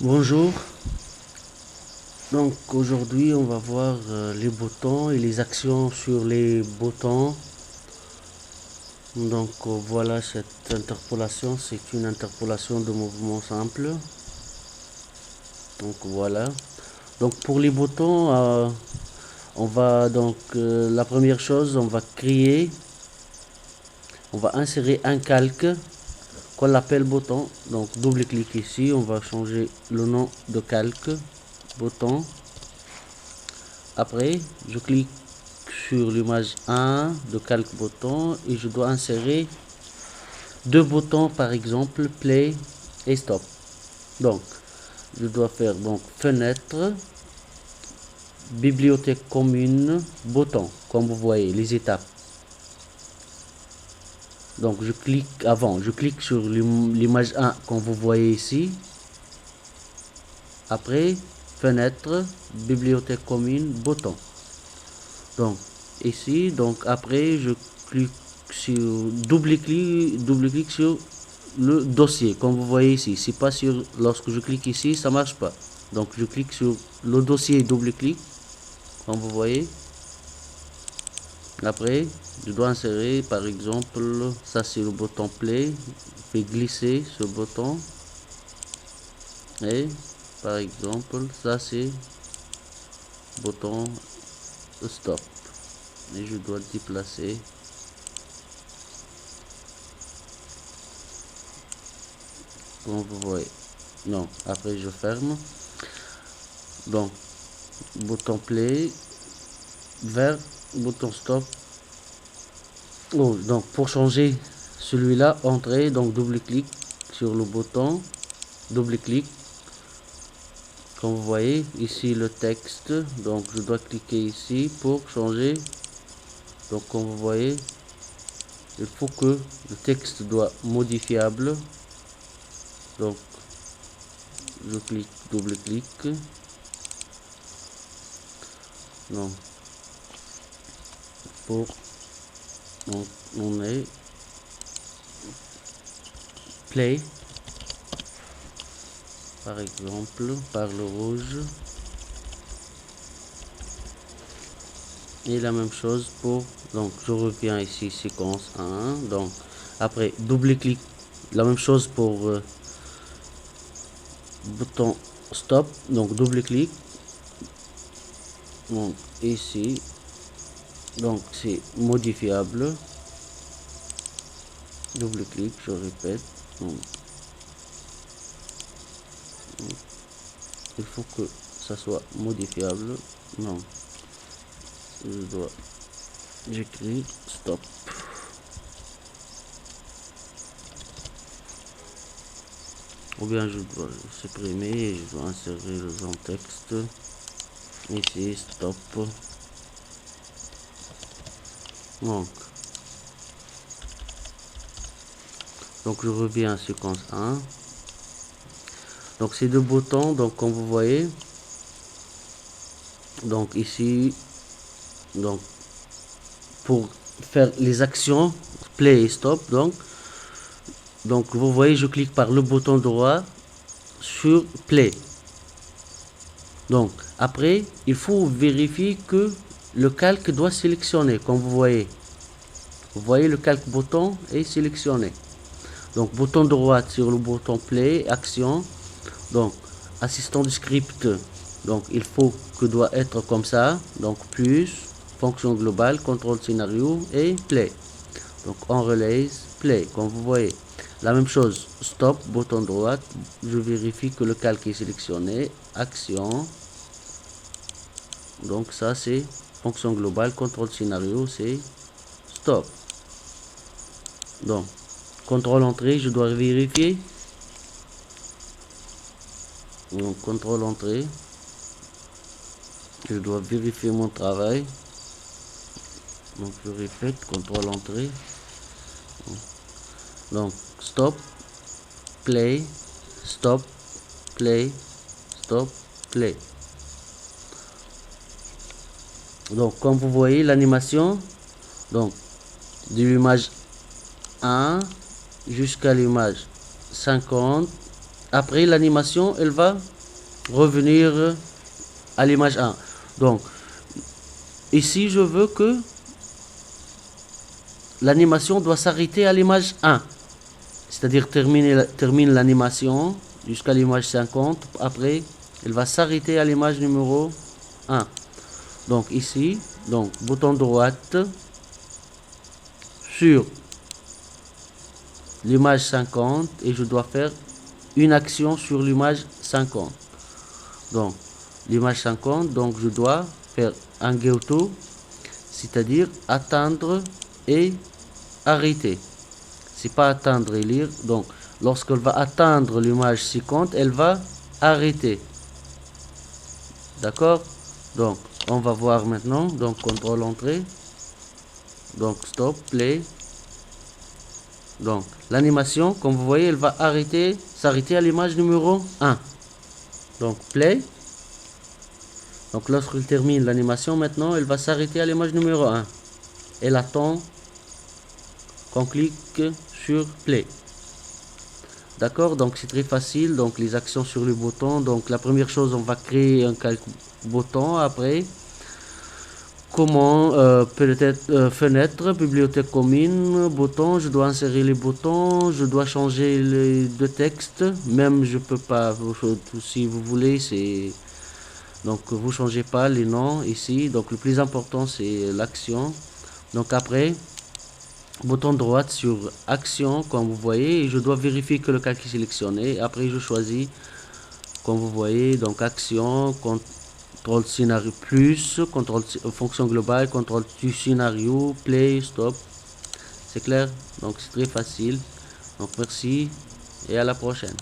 Bonjour, donc aujourd'hui on va voir les boutons et les actions sur les boutons. Donc voilà, cette interpolation, c'est une interpolation de mouvement simple. Donc voilà, donc pour les boutons, on va donc la première chose, on va créer, on va insérer un calque qu'on appelle bouton. Donc double-clic ici, on va changer le nom de calque, bouton. Après, je clique sur l'image 1 de calque bouton et je dois insérer deux boutons, par exemple play et stop. Donc je dois faire donc fenêtre, bibliothèque commune, bouton, comme vous voyez les étapes. Donc je clique sur l'image 1 comme vous voyez ici. Après fenêtre, bibliothèque commune, bouton. Donc ici, donc après je clique sur double-clic sur le dossier comme vous voyez ici. C'est pas sur, lorsque je clique ici ça marche pas, donc je clique sur le dossier, double-clic comme vous voyez. Après je dois insérer, par exemple ça c'est le bouton play, je vais glisser ce bouton et par exemple ça c'est bouton stop et je dois le déplacer. Comme vous voyez, non, après je ferme. Donc bouton play vers bouton stop. Oh, donc pour changer celui-là, entrée, donc double clic sur le bouton, double clic comme vous voyez ici le texte. Donc je dois cliquer ici pour changer. Donc comme vous voyez, il faut que le texte doit modifiable. Donc je clique, double clic. Non, pour, donc on est play par exemple par le rouge, et la même chose pour, donc je reviens ici séquence 1, donc après double clic, la même chose pour bouton stop, donc double clic, donc ici, donc c'est modifiable, double clic, je répète, donc il faut que ça soit modifiable. Non, j'écris stop, ou bien je dois supprimer et je dois insérer le genre texte ici stop. Donc je reviens à séquence 1. Donc ces deux boutons, donc comme vous voyez, donc ici, donc pour faire les actions play et stop, donc vous voyez, je clique par le bouton droit sur play. Donc après il faut vérifier que le calque doit sélectionner, comme vous voyez le calque bouton est sélectionné. Donc bouton droit sur le bouton play, action, donc assistant du script, donc il faut que doit être comme ça, donc plus fonction globale, contrôle scénario et play. Donc on relaise play, comme vous voyez. La même chose, stop, bouton droit, je vérifie que le calque est sélectionné, action, donc ça c'est fonction globale, contrôle scénario, c'est stop. Donc contrôle entrée, je dois vérifier. Donc contrôle entrée, je dois vérifier mon travail. Donc je répète, contrôle entrée. Donc stop, play, stop, play, stop, play. Donc comme vous voyez l'animation, donc de l'image 1 jusqu'à l'image 50, après l'animation, elle va revenir à l'image 1. Donc, ici, je veux que l'animation doit s'arrêter à l'image 1. C'est-à-dire termine l'animation jusqu'à l'image 50. Après, elle va s'arrêter à l'image numéro 1. Donc ici, donc bouton droite sur l'image 50 et je dois faire une action sur l'image 50. Donc l'image 50, donc je dois faire un go-to, c'est-à-dire attendre et arrêter. C'est pas attendre et lire. Donc lorsqu'elle va atteindre l'image 50, elle va arrêter. D'accord? Donc on va voir maintenant. Donc contrôle entrée. Donc stop, play. Donc l'animation, comme vous voyez, elle va s'arrêter à l'image numéro 1. Donc play. Donc lorsqu'il termine l'animation, maintenant, elle va s'arrêter à l'image numéro 1. Elle attend qu'on clique sur play. D'accord, donc c'est très facile. Donc les actions sur le bouton. Donc la première chose, on va créer un bouton. Après, comment peut-être fenêtre, bibliothèque commune, bouton, je dois insérer les boutons, je dois changer de texte, même je peux pas, si vous voulez, c'est donc vous changez pas les noms ici. Donc le plus important c'est l'action. Donc après, bouton droite sur action, comme vous voyez, et je dois vérifier que le calque est sélectionné. Après je choisis, comme vous voyez, donc action, contrôle scénario plus, contrôle fonction globale, contrôle du scénario, play, stop. C'est clair? Donc c'est très facile. Donc merci et à la prochaine.